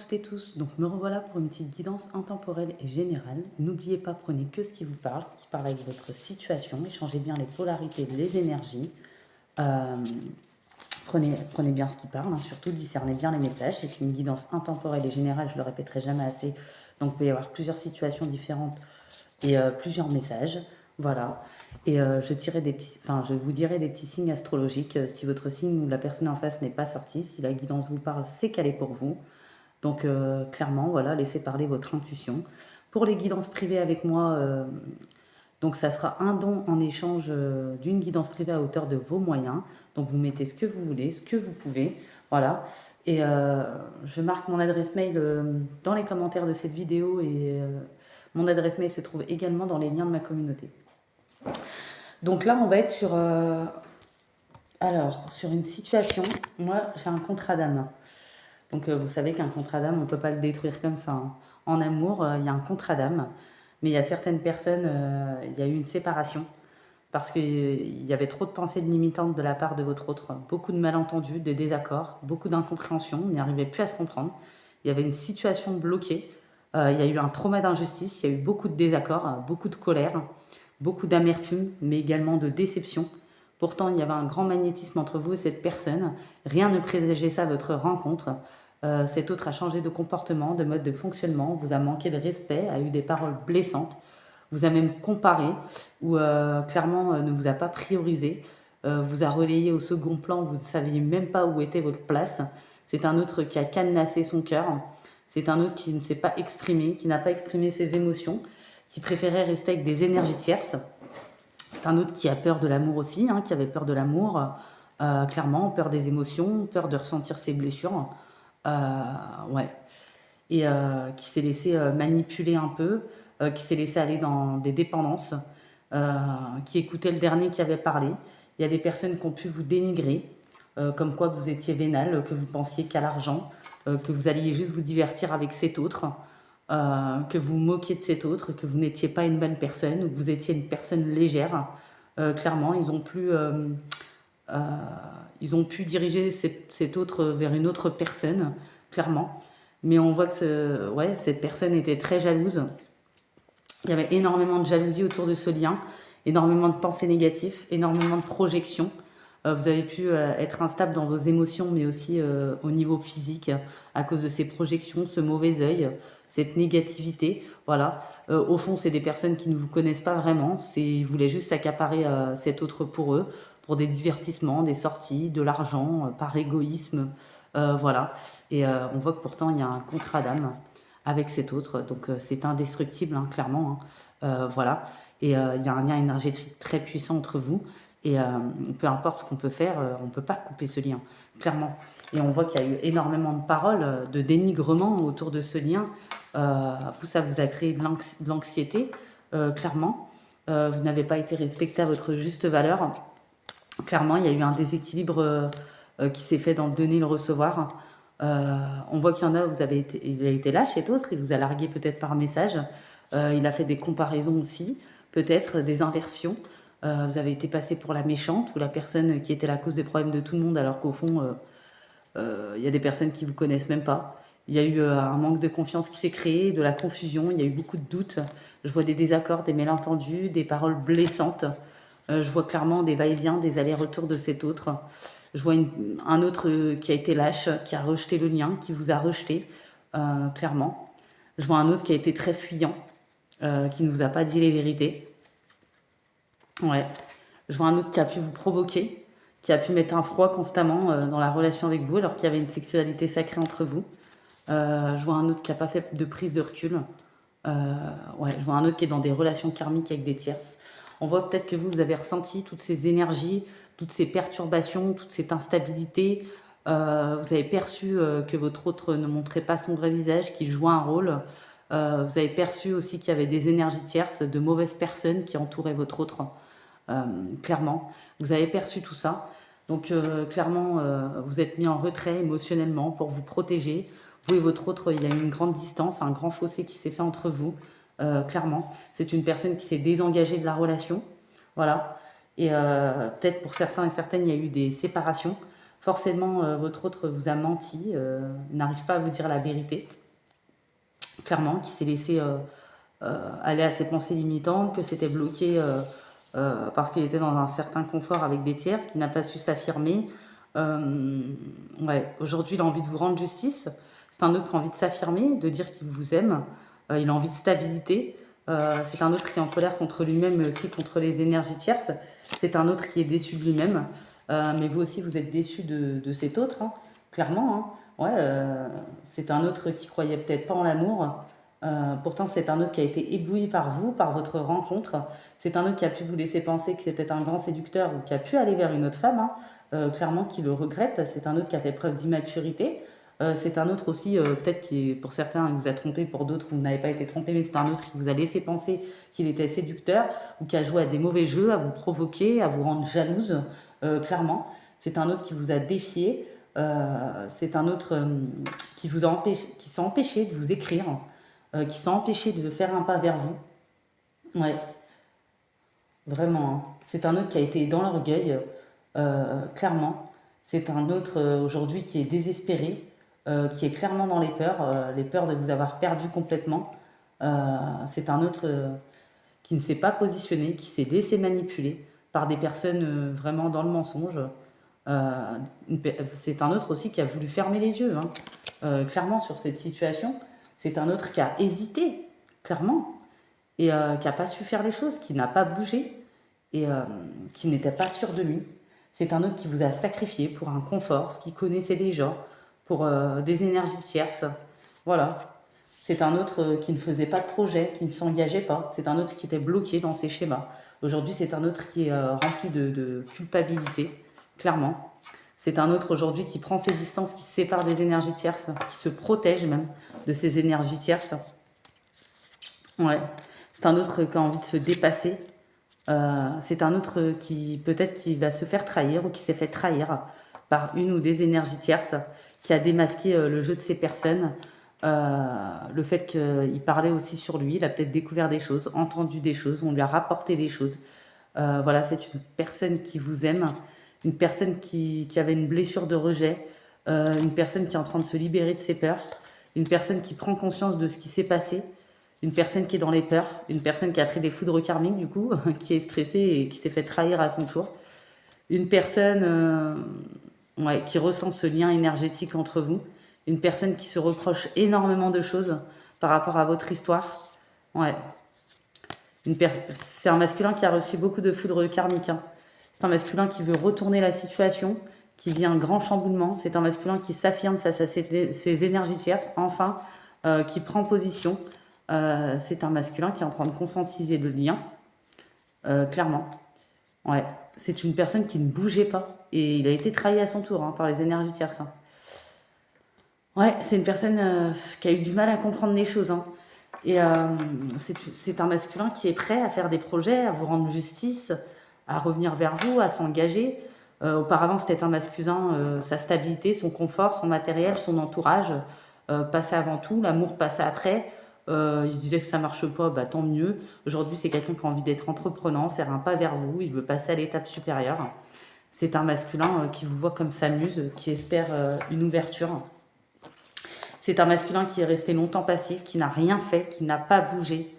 toutes et tous, donc me revoilà pour une petite guidance intemporelle et générale. N'oubliez pas, prenez que ce qui vous parle, ce qui parle avec votre situation, échangez bien les polarités, les énergies, euh, prenez bien ce qui parle, hein, surtout discernez bien les messages. C'est une guidance intemporelle et générale, je le répéterai jamais assez, donc il peut y avoir plusieurs situations différentes et plusieurs messages, voilà. Et je vous dirai des petits signes astrologiques. Si votre signe ou la personne en face n'est pas sortie, si la guidance vous parle, c'est qu'elle est pour vous. Donc clairement, voilà, laissez parler votre intuition. Pour les guidances privées avec moi, donc ça sera un don en échange d'une guidance privée à hauteur de vos moyens. Donc vous mettez ce que vous voulez, ce que vous pouvez, voilà. Et je marque mon adresse mail dans les commentaires de cette vidéo et mon adresse mail se trouve également dans les liens de ma communauté. Donc là, on va être sur une situation. Moi, j'ai un contrat d'âme. Donc vous savez qu'un contrat d'âme, on ne peut pas le détruire comme ça, hein. En amour, il y a un contrat d'âme, mais il y a certaines personnes, il y a eu une séparation parce qu'il y avait trop de pensées limitantes de la part de votre autre, beaucoup de malentendus, des désaccords, beaucoup d'incompréhension, on n'y arrivait plus à se comprendre. Il y avait une situation bloquée, il y a eu un trauma d'injustice, il y a eu beaucoup de désaccords, beaucoup de colère, beaucoup d'amertume, mais également de déception. Pourtant, il y avait un grand magnétisme entre vous et cette personne. Rien ne présageait ça, votre rencontre. Cet autre a changé de comportement, de mode de fonctionnement, vous a manqué de respect, a eu des paroles blessantes, vous a même comparé, ou clairement ne vous a pas priorisé, vous a relayé au second plan, vous ne saviez même pas où était votre place. C'est un autre qui a cadenassé son cœur, c'est un autre qui ne s'est pas exprimé, qui n'a pas exprimé ses émotions, qui préférait rester avec des énergies tierces. C'est un autre qui a peur de l'amour aussi, hein, qui avait peur de l'amour, clairement, peur des émotions, peur de ressentir ses blessures. Ouais. Et qui s'est laissé manipuler un peu, qui s'est laissé aller dans des dépendances, qui écoutait le dernier qui avait parlé. Il y a des personnes qui ont pu vous dénigrer, comme quoi que vous étiez vénal, que vous pensiez qu'à l'argent, que vous alliez juste vous divertir avec cet autre, que vous moquiez de cet autre, que vous n'étiez pas une bonne personne, ou que vous étiez une personne légère. Clairement, ils ont pu diriger cet autre vers une autre personne, clairement. Mais on voit que cette personne était très jalouse. Il y avait énormément de jalousie autour de ce lien, énormément de pensées négatives, énormément de projections. Vous avez pu être instable dans vos émotions, mais aussi au niveau physique, à cause de ces projections, ce mauvais œil, cette négativité. Voilà. Au fond, c'est des personnes qui ne vous connaissent pas vraiment. Ils voulaient juste s'accaparer cet autre pour eux, pour des divertissements, des sorties, de l'argent, par égoïsme. Voilà. Et on voit que pourtant, il y a un contrat d'âme avec cet autre. Donc, c'est indestructible, hein, clairement, hein. Voilà. Et il y a un lien énergétique très puissant entre vous. Et peu importe ce qu'on peut faire, on ne peut pas couper ce lien, clairement. Et on voit qu'il y a eu énormément de paroles, de dénigrement autour de ce lien. Ça vous a créé de l'anxiété, clairement. Vous n'avez pas été respecté à votre juste valeur. Clairement, il y a eu un déséquilibre qui s'est fait dans le donner et le recevoir. On voit qu'il y en a, il a été lâche et d'autres, il vous a largué peut-être par message. Il a fait des comparaisons aussi, peut-être des inversions. Vous avez été passé pour la méchante ou la personne qui était la cause des problèmes de tout le monde, alors qu'au fond, il y a des personnes qui ne vous connaissent même pas. Il y a eu un manque de confiance qui s'est créé, de la confusion, il y a eu beaucoup de doutes. Je vois des désaccords, des malentendus, des paroles blessantes. Je vois clairement des va-et-vient, des allers-retours de cet autre. Je vois un autre qui a été lâche, qui a rejeté le lien, qui vous a rejeté, clairement. Je vois un autre qui a été très fuyant, qui ne vous a pas dit les vérités. Ouais. Je vois un autre qui a pu vous provoquer, qui a pu mettre un froid constamment dans la relation avec vous, alors qu'il y avait une sexualité sacrée entre vous. Je vois un autre qui n'a pas fait de prise de recul. Je vois un autre qui est dans des relations karmiques avec des tierces. On voit peut-être que vous avez ressenti toutes ces énergies, toutes ces perturbations, toute cette instabilité. Vous avez perçu que votre autre ne montrait pas son vrai visage, qu'il jouait un rôle. Vous avez perçu aussi qu'il y avait des énergies tierces, de mauvaises personnes qui entouraient votre autre. Clairement, vous avez perçu tout ça. Donc clairement, vous êtes mis en retrait émotionnellement pour vous protéger. Vous et votre autre, il y a eu une grande distance, un grand fossé qui s'est fait entre vous. Clairement, c'est une personne qui s'est désengagée de la relation. Voilà. Et peut-être pour certains et certaines, il y a eu des séparations. Forcément, votre autre vous a menti, n'arrive pas à vous dire la vérité, clairement, qui s'est laissé aller à ses pensées limitantes, que c'était bloqué parce qu'il était dans un certain confort avec des tiers, qui n'a pas su s'affirmer. Ouais, aujourd'hui, il a envie de vous rendre justice. C'est un autre qui a envie de s'affirmer, de dire qu'il vous aime. Il a envie de stabilité. C'est un autre qui est en colère contre lui-même, mais aussi contre les énergies tierces. C'est un autre qui est déçu de lui-même. Mais vous aussi, vous êtes déçu de cet autre, hein, clairement. Hein. Ouais, c'est un autre qui croyait peut-être pas en l'amour. Pourtant, c'est un autre qui a été ébloui par vous, par votre rencontre. C'est un autre qui a pu vous laisser penser que c'était un grand séducteur ou qui a pu aller vers une autre femme, hein, clairement, qui le regrette. C'est un autre qui a fait preuve d'immaturité. C'est un autre aussi, peut-être qui, pour certains, il vous a trompé, pour d'autres, vous n'avez pas été trompé, mais c'est un autre qui vous a laissé penser qu'il était séducteur ou qui a joué à des mauvais jeux, à vous provoquer, à vous rendre jalouse, clairement. C'est un autre qui vous a défié. C'est un autre qui vous a empêché, qui s'est empêché de vous écrire, qui s'est empêché de faire un pas vers vous. Ouais, vraiment. Hein. C'est un autre qui a été dans l'orgueil, clairement. C'est un autre aujourd'hui qui est désespéré, qui est clairement dans les peurs de vous avoir perdu complètement. C'est un autre qui ne s'est pas positionné, qui s'est laissé manipuler par des personnes vraiment dans le mensonge. C'est un autre aussi qui a voulu fermer les yeux, hein, clairement, sur cette situation. C'est un autre qui a hésité, clairement, et qui n'a pas su faire les choses, qui n'a pas bougé, et qui n'était pas sûr de lui. C'est un autre qui vous a sacrifié pour un confort, ce qu'il connaissait déjà, pour des énergies tierces. Voilà. C'est un autre qui ne faisait pas de projet, qui ne s'engageait pas. C'est un autre qui était bloqué dans ses schémas. Aujourd'hui, c'est un autre qui est rempli de culpabilité, clairement. C'est un autre aujourd'hui qui prend ses distances, qui se sépare des énergies tierces, qui se protège même de ces énergies tierces. Ouais. C'est un autre qui a envie de se dépasser. C'est un autre qui peut-être qui va se faire trahir ou qui s'est fait trahir par une ou des énergies tierces, qui a démasqué le jeu de ces personnes. Le fait qu'il parlait aussi sur lui, il a peut-être découvert des choses, entendu des choses, on lui a rapporté des choses. Voilà, c'est une personne qui vous aime, une personne qui avait une blessure de rejet, une personne qui est en train de se libérer de ses peurs, une personne qui prend conscience de ce qui s'est passé, une personne qui est dans les peurs, une personne qui a pris des foudres karmiques du coup, qui est stressée et qui s'est fait trahir à son tour, une personne ouais, qui ressent ce lien énergétique entre vous, une personne qui se reproche énormément de choses par rapport à votre histoire. Ouais. C'est un masculin qui a reçu beaucoup de foudre karmique. Hein. C'est un masculin qui veut retourner la situation, qui vit un grand chamboulement. C'est un masculin qui s'affirme face à ses énergies tierces, enfin, qui prend position. C'est un masculin qui est en train de conscientiser le lien, clairement. Ouais. C'est une personne qui ne bougeait pas. Et il a été trahi à son tour hein, par les énergies tierces. Hein. Ouais, c'est une personne qui a eu du mal à comprendre les choses. Hein. Et c'est un masculin qui est prêt à faire des projets, à vous rendre justice, à revenir vers vous, à s'engager. Auparavant, c'était un masculin, sa stabilité, son confort, son matériel, son entourage passait avant tout, l'amour passait après. Il se disait que ça marche pas, bah, tant mieux. Aujourd'hui, c'est quelqu'un qui a envie d'être entreprenant, faire un pas vers vous, il veut passer à l'étape supérieure. C'est un masculin qui vous voit comme sa muse, qui espère une ouverture. C'est un masculin qui est resté longtemps passif, qui n'a rien fait, qui n'a pas bougé.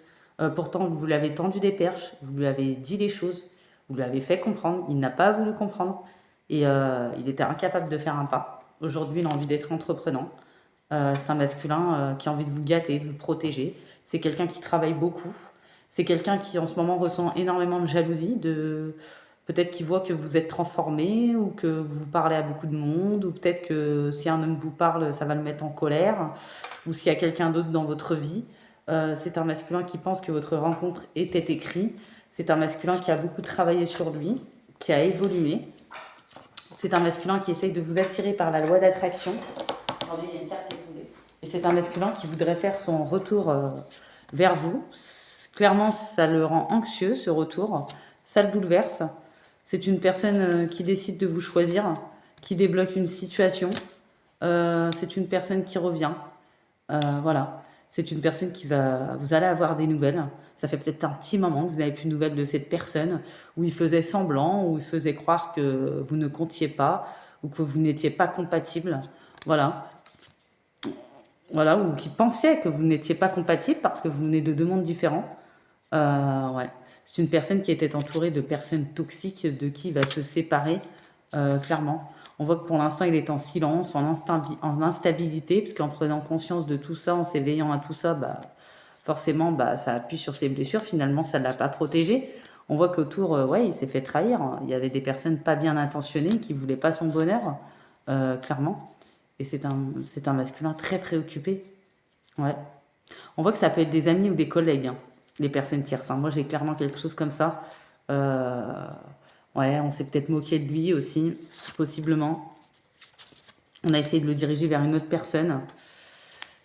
Pourtant, vous lui avez tendu des perches, vous lui avez dit les choses, vous lui avez fait comprendre, il n'a pas voulu comprendre et il était incapable de faire un pas. Aujourd'hui, il a envie d'être entreprenant. C'est un masculin qui a envie de vous gâter, de vous protéger. C'est quelqu'un qui travaille beaucoup. C'est quelqu'un qui en ce moment ressent énormément de jalousie, peut-être qu'il voit que vous êtes transformé ou que vous parlez à beaucoup de monde, ou peut-être que si un homme vous parle, ça va le mettre en colère, ou s'il y a quelqu'un d'autre dans votre vie. C'est un masculin qui pense que votre rencontre était écrite. C'est un masculin qui a beaucoup travaillé sur lui, qui a évolué. C'est un masculin qui essaye de vous attirer par la loi d'attraction. Attendez, il y a une carte qui est tombée. Et c'est un masculin qui voudrait faire son retour vers vous. Clairement, ça le rend anxieux, ce retour. Ça le bouleverse. C'est une personne qui décide de vous choisir, qui débloque une situation. C'est une personne qui revient. Voilà. C'est une personne qui va... Vous allez avoir des nouvelles. Ça fait peut-être un petit moment que vous n'avez plus de nouvelles de cette personne, où il faisait semblant, où il faisait croire que vous ne comptiez pas, ou que vous n'étiez pas compatible. Voilà. Voilà, ou qui pensait que vous n'étiez pas compatible parce que vous venez de deux mondes différents. Ouais. C'est une personne qui était entourée de personnes toxiques de qui il va se séparer, clairement. On voit que pour l'instant, il est en silence, en instabilité, parce qu'en prenant conscience de tout ça, en s'éveillant à tout ça, bah, forcément, bah, ça appuie sur ses blessures. Finalement, ça ne l'a pas protégé. On voit qu'autour, ouais, il s'est fait trahir. Il y avait des personnes pas bien intentionnées qui ne voulaient pas son bonheur, clairement. Et c'est un masculin très préoccupé. Ouais. On voit que ça peut être des amis ou des collègues, hein, les personnes tierces, hein. Moi, j'ai clairement quelque chose comme ça. Euh, ouais, on s'est peut-être moqué de lui aussi, possiblement. On a essayé de le diriger vers une autre personne.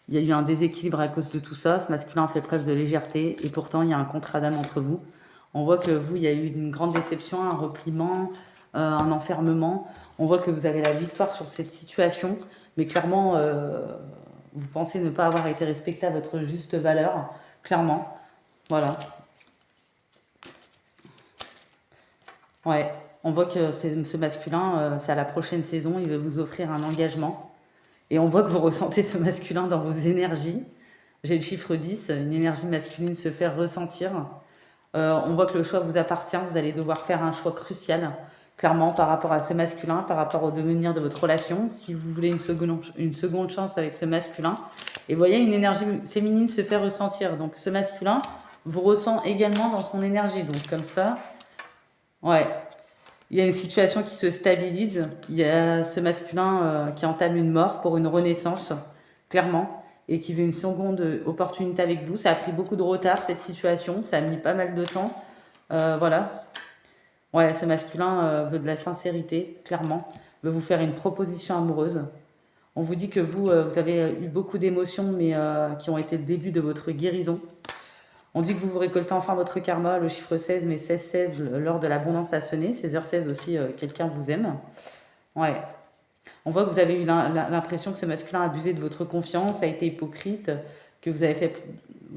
Il y a eu un déséquilibre à cause de tout ça. Ce masculin a fait preuve de légèreté et pourtant, il y a un contrat d'âme entre vous. On voit que vous, il y a eu une grande déception, un repliement, un enfermement. On voit que vous avez la victoire sur cette situation, mais clairement, vous pensez ne pas avoir été respecté à votre juste valeur, clairement. Voilà. Ouais. On voit que ce masculin, c'est à la prochaine saison, il veut vous offrir un engagement. Et on voit que vous ressentez ce masculin dans vos énergies. J'ai le chiffre 10, une énergie masculine se fait ressentir. On voit que le choix vous appartient, vous allez devoir faire un choix crucial, clairement, par rapport à ce masculin, par rapport au devenir de votre relation, si vous voulez une seconde chance avec ce masculin. Et vous voyez, une énergie féminine se fait ressentir. Donc ce masculin vous ressent également dans son énergie. Donc comme ça, ouais, il y a une situation qui se stabilise. Il y a ce masculin qui entame une mort pour une renaissance, clairement, et qui veut une seconde opportunité avec vous. Ça a pris beaucoup de retard, cette situation. Ça a mis pas mal de temps. Voilà. Ouais, ce masculin veut de la sincérité, clairement. Veut vous faire une proposition amoureuse. On vous dit que vous avez eu beaucoup d'émotions, mais qui ont été le début de votre guérison. On dit que vous récoltez enfin votre karma, le chiffre 16, mais 16-16, lors de l'abondance a sonné. 16h16 aussi, quelqu'un vous aime. Ouais. On voit que vous avez eu l'impression que ce masculin a abusé de votre confiance, a été hypocrite, que vous avez fait,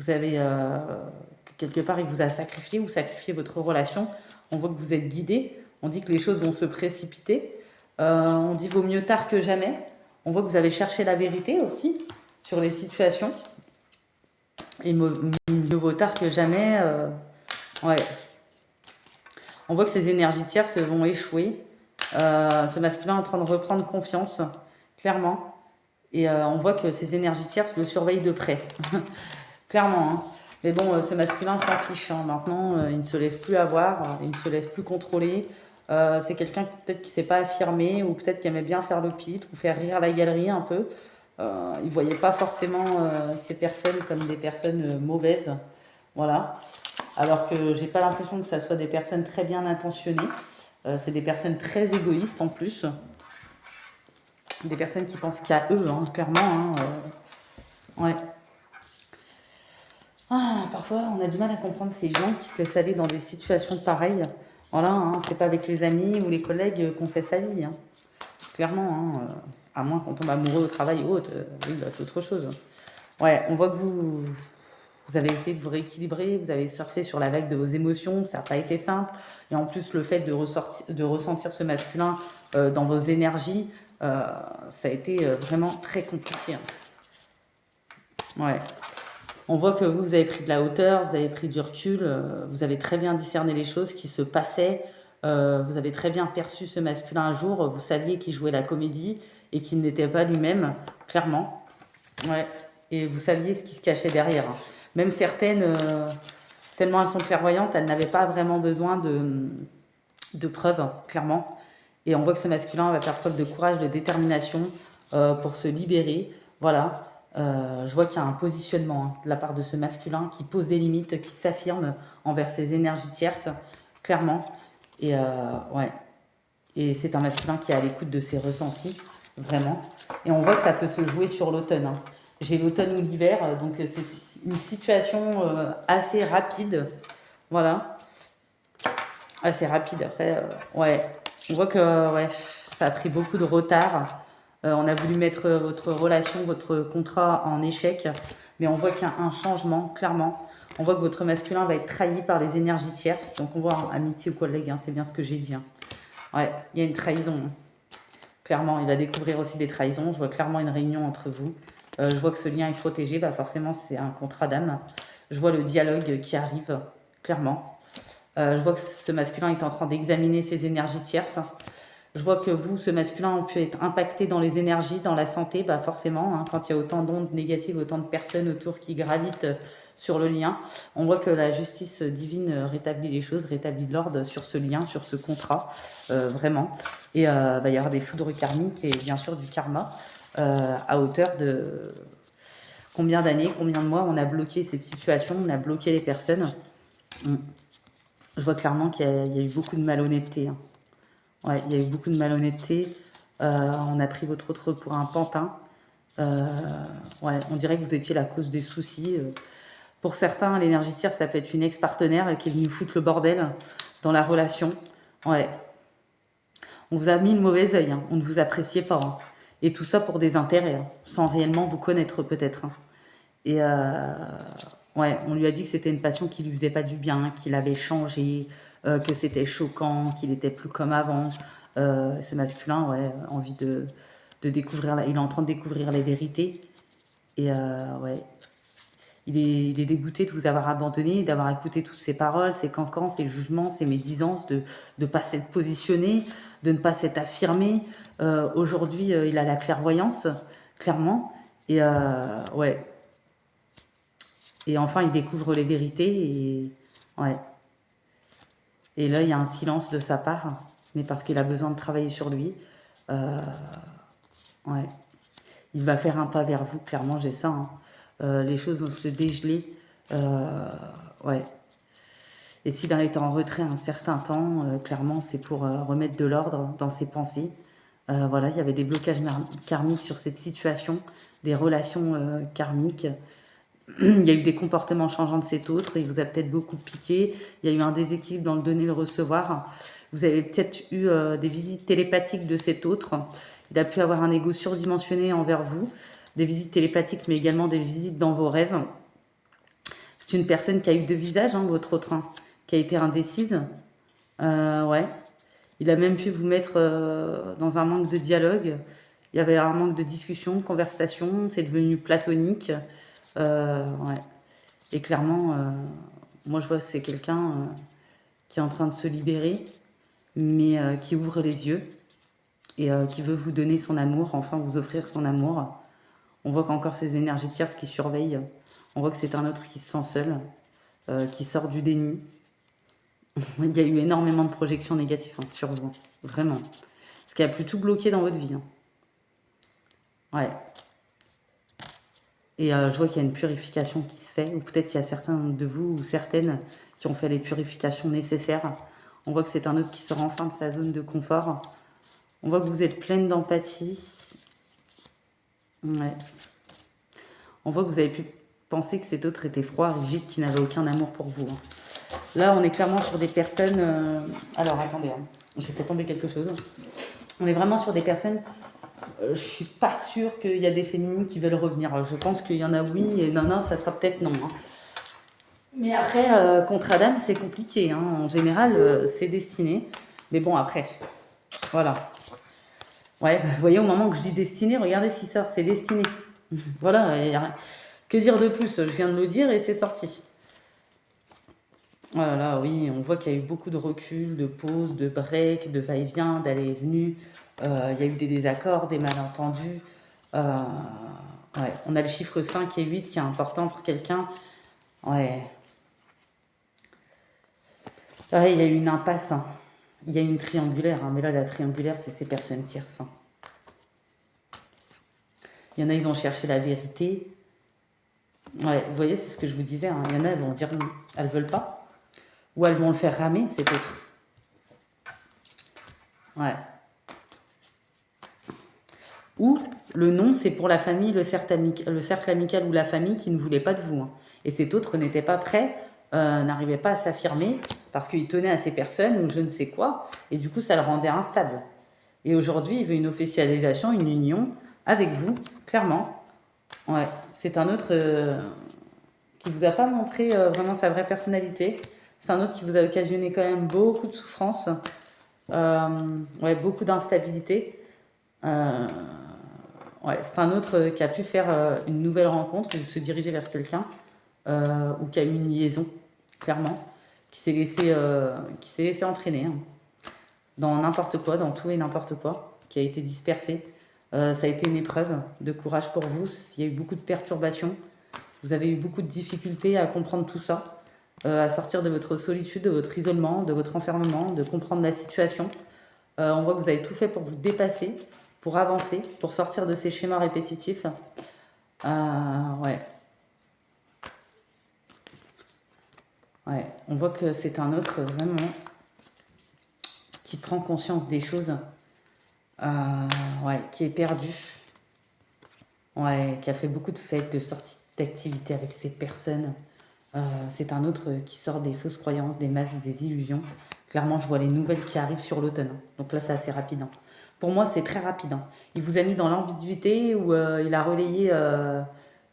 que quelque part il vous a sacrifié ou sacrifié votre relation. On voit que vous êtes guidé. On dit que les choses vont se précipiter. On dit vaut mieux tard que jamais. On voit que vous avez cherché la vérité aussi sur les situations. Et mieux vaut tard que jamais. Ouais. On voit que ces énergies tierces vont échouer. Ce masculin est en train de reprendre confiance, clairement. Et on voit que ces énergies tierces le surveillent de près. Clairement, hein. Mais bon, ce masculin s'en fiche, hein. Maintenant, il ne se laisse plus avoir, il ne se laisse plus contrôler. C'est quelqu'un peut-être qui ne s'est pas affirmé ou peut-être qui aimait bien faire le pitre ou faire rire la galerie un peu. Il ne voyait pas forcément ces personnes comme des personnes mauvaises. Voilà. Alors que j'ai pas l'impression que ça soit des personnes très bien intentionnées. C'est des personnes très égoïstes en plus. Des personnes qui pensent qu'à eux, hein, clairement. Hein, ouais. Ah, parfois, on a du mal à comprendre ces gens qui se laissent aller dans des situations pareilles. Voilà, hein, c'est pas avec les amis ou les collègues qu'on fait sa vie, hein. Clairement, hein, à moins qu'on tombe amoureux au travail ou autre, oui, bah, c'est autre chose. Ouais, on voit que vous avez essayé de vous rééquilibrer, vous avez surfé sur la vague de vos émotions, ça n'a pas été simple. Et en plus, le fait de ressentir ce masculin dans vos énergies, ça a été vraiment très compliqué, hein. Ouais. On voit que vous avez pris de la hauteur, vous avez pris du recul, vous avez très bien discerné les choses qui se passaient, vous avez très bien perçu ce masculin un jour, vous saviez qu'il jouait la comédie et qu'il n'était pas lui-même, clairement. Ouais. Et vous saviez ce qui se cachait derrière, hein. Même certaines, tellement elles sont clairvoyantes, elles n'avaient pas vraiment besoin de preuves, hein, clairement. Et on voit que ce masculin va faire preuve de courage, de détermination pour se libérer. Voilà. Je vois qu'il y a un positionnement, hein, de la part de ce masculin qui pose des limites, qui s'affirme envers ses énergies tierces, clairement. Et ouais. Et c'est un masculin qui est à l'écoute de ses ressentis, vraiment. Et on voit que ça peut se jouer sur l'automne, hein. J'ai l'automne ou l'hiver, donc c'est une situation assez rapide. Voilà. Assez rapide. Après, ouais. On voit que ouais, ça a pris beaucoup de retard. On a voulu mettre votre relation, votre contrat en échec, mais on voit qu'il y a un changement, clairement. On voit que votre masculin va être trahi par les énergies tierces. Donc on voit, hein, amitié ou collègue, hein, c'est bien ce que j'ai dit, hein. Ouais, il y a une trahison, hein, Clairement, il va découvrir aussi des trahisons. Je vois clairement une réunion entre vous. Je vois que ce lien est protégé. Bah forcément, c'est un contrat d'âme. Je vois le dialogue qui arrive, clairement. Je vois que ce masculin est en train d'examiner ses énergies tierces. Je vois que vous, ce masculin, peut être impacté dans les énergies, dans la santé, bah forcément, hein, quand il y a autant d'ondes négatives, autant de personnes autour qui gravitent sur le lien. On voit que la justice divine rétablit les choses, rétablit de l'ordre sur ce lien, sur ce contrat, vraiment. Et va y avoir des foudres karmiques et bien sûr du karma à hauteur de combien d'années, combien de mois on a bloqué cette situation, on a bloqué les personnes. Je vois clairement qu'il y a eu beaucoup de malhonnêteté. Hein. Ouais, il y a eu beaucoup de malhonnêteté. On a pris votre autre pour un pantin. Ouais, on dirait que vous étiez la cause des soucis. Pour certains, l'énergie tierce, ça peut être une ex-partenaire qui est venue foutre le bordel dans la relation. Ouais. On vous a mis le mauvais œil, hein. On ne vous appréciait pas. Hein. Et tout ça pour des intérêts, hein, sans réellement vous connaître peut-être. Hein. Et ouais, on lui a dit que c'était une passion qui lui faisait pas du bien, qu'il avait changé, que c'était choquant, qu'il était plus comme avant. Ce masculin, ouais, envie de découvrir, il est en train de découvrir les vérités. Et ouais, il est dégoûté de vous avoir abandonné, d'avoir écouté toutes ces paroles, ces cancans, ces jugements, ces médisances, de ne pas s'être positionné, de ne pas s'être affirmé. Aujourd'hui, il a la clairvoyance, clairement. Et ouais. Et enfin, il découvre les vérités. Et ouais. Et là, il y a un silence de sa part, mais parce qu'il a besoin de travailler sur lui. Ouais. Il va faire un pas vers vous, clairement, j'ai ça. Hein. Les choses vont se dégeler. Ouais. Et s'il a été en retrait un certain temps, clairement, c'est pour remettre de l'ordre dans ses pensées. Voilà, il y avait des blocages karmiques sur cette situation, des relations karmiques. Il y a eu des comportements changeants de cet autre, il vous a peut-être beaucoup piqué, il y a eu un déséquilibre dans le donner et le recevoir. Vous avez peut-être eu des visites télépathiques de cet autre. Il a pu avoir un ego surdimensionné envers vous, des visites télépathiques, mais également des visites dans vos rêves. C'est une personne qui a eu deux visages, hein, votre autre, hein, qui a été indécise. Ouais. Il a même pu vous mettre dans un manque de dialogue. Il y avait un manque de discussion, de conversation. C'est devenu platonique. Ouais. Et clairement, moi je vois que c'est quelqu'un qui est en train de se libérer, mais qui ouvre les yeux et qui veut vous donner son amour, enfin vous offrir son amour. On voit qu'encore ces énergies tierces qui surveillent. On voit que c'est un autre qui se sent seul, qui sort du déni. Il y a eu énormément de projections négatives hein, sur vous, vraiment. Ce qui a pu tout bloquer dans votre vie. Hein. Ouais. Et je vois qu'il y a une purification qui se fait, ou peut-être qu'il y a certains de vous ou certaines qui ont fait les purifications nécessaires. On voit que c'est un autre qui sort enfin de sa zone de confort. On voit que vous êtes pleine d'empathie. Ouais. On voit que vous avez pu penser que cet autre était froid, rigide, qui n'avait aucun amour pour vous. Hein. Là, on est clairement sur des personnes... Alors, attendez, hein. J'ai fait tomber quelque chose. On est vraiment sur des personnes... je suis pas sûre qu'il y a des féminines qui veulent revenir. Je pense qu'il y en a oui, et non, ça sera peut-être non. Hein. Mais après, contre Adam, c'est compliqué. Hein. En général, c'est destiné. Mais bon, après, voilà. Ouais, bah, vous voyez, au moment que je dis destiné, regardez ce qui sort, c'est destiné. Voilà, que dire de plus? Je viens de le dire et c'est sorti. Voilà, là, oui, on voit qu'il y a eu beaucoup de recul, de pause, de break, de va-et-vient, d'aller et venu. Il y a eu des désaccords, des malentendus. Ouais, on a le chiffre 5 et 8 qui est important pour quelqu'un. Ouais. Ouais, il y a eu une impasse. Hein. Il y a eu une triangulaire, hein, mais là, la triangulaire, c'est ces personnes tierces. Hein. Il y en a, ils ont cherché la vérité. Ouais, vous voyez, c'est ce que je vous disais. Hein. Il y en a, elles vont dire non, elles veulent pas. Ou elles vont le faire ramer, cet autre. Ouais. Ou le non, c'est pour la famille, le cercle amical ou la famille qui ne voulait pas de vous. Hein. Et cet autre n'était pas prêt, n'arrivait pas à s'affirmer parce qu'il tenait à ces personnes ou je ne sais quoi. Et du coup, ça le rendait instable. Et aujourd'hui, il veut une officialisation, une union avec vous, clairement. Ouais, c'est un autre qui vous a pas montré vraiment sa vraie personnalité. C'est un autre qui vous a occasionné quand même beaucoup de souffrance, ouais, beaucoup d'instabilité. Euh, ouais, c'est un autre qui a pu faire une nouvelle rencontre ou se diriger vers quelqu'un ou qui a eu une liaison, clairement, qui s'est laissé entraîner hein, dans n'importe quoi, dans tout et n'importe quoi, qui a été dispersé. Ça a été une épreuve de courage pour vous. Il y a eu beaucoup de perturbations. Vous avez eu beaucoup de difficultés à comprendre tout ça, à sortir de votre solitude, de votre isolement, de votre enfermement, de comprendre la situation. On voit que vous avez tout fait pour vous dépasser, pour avancer, pour sortir de ces schémas répétitifs. Ouais. Ouais. On voit que c'est un autre vraiment qui prend conscience des choses, ouais, qui est perdu, ouais, qui a fait beaucoup de fêtes, de sorties d'activités avec ces personnes. C'est un autre qui sort des fausses croyances, des masques, des illusions. Clairement, je vois les nouvelles qui arrivent sur l'automne. Donc là, c'est assez rapide. Hein. Pour moi, c'est très rapide. Hein. Il vous a mis dans l'ambiguïté où il a relayé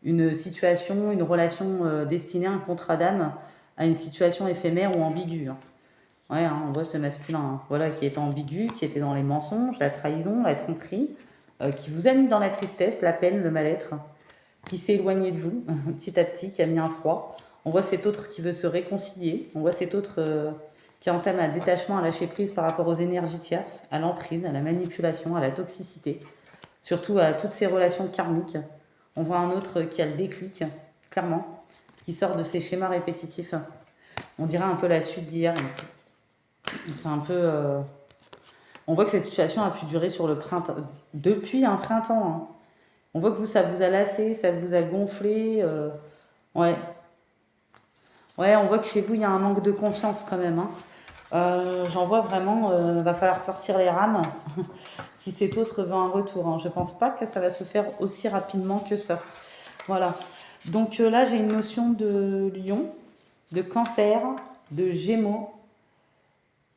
une situation, une relation destinée à un contrat d'âme à une situation éphémère ou ambiguë. Hein. Ouais, hein, on voit ce masculin, hein, voilà, qui est ambigu, qui était dans les mensonges, la trahison, la tromperie, qui vous a mis dans la tristesse, la peine, le mal-être, qui s'est éloigné de vous petit à petit, qui a mis un froid. On voit cet autre qui veut se réconcilier, on voit cet autre qui entame un détachement, à lâcher prise par rapport aux énergies tierces, à l'emprise, à la manipulation, à la toxicité, surtout à toutes ces relations karmiques. On voit un autre qui a le déclic, clairement, qui sort de ces schémas répétitifs. On dirait un peu la suite d'hier. C'est un peu. On voit que cette situation a pu durer sur le printemps, depuis un printemps. Hein. On voit que vous, ça vous a lassé, ça vous a gonflé. Ouais. Ouais, on voit que chez vous, il y a un manque de confiance quand même. Hein. J'en vois vraiment, va falloir sortir les rames si cet autre veut un retour. Hein. Je pense pas que ça va se faire aussi rapidement que ça. Voilà. Donc là, j'ai une notion de lion, de cancer, de gémeaux,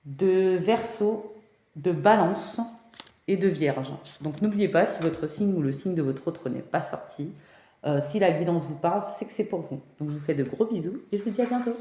de Verseau, de Balance et de Vierge. Donc n'oubliez pas, si votre signe ou le signe de votre autre n'est pas sorti, si la guidance vous parle, c'est que c'est pour vous. Donc je vous fais de gros bisous et je vous dis à bientôt.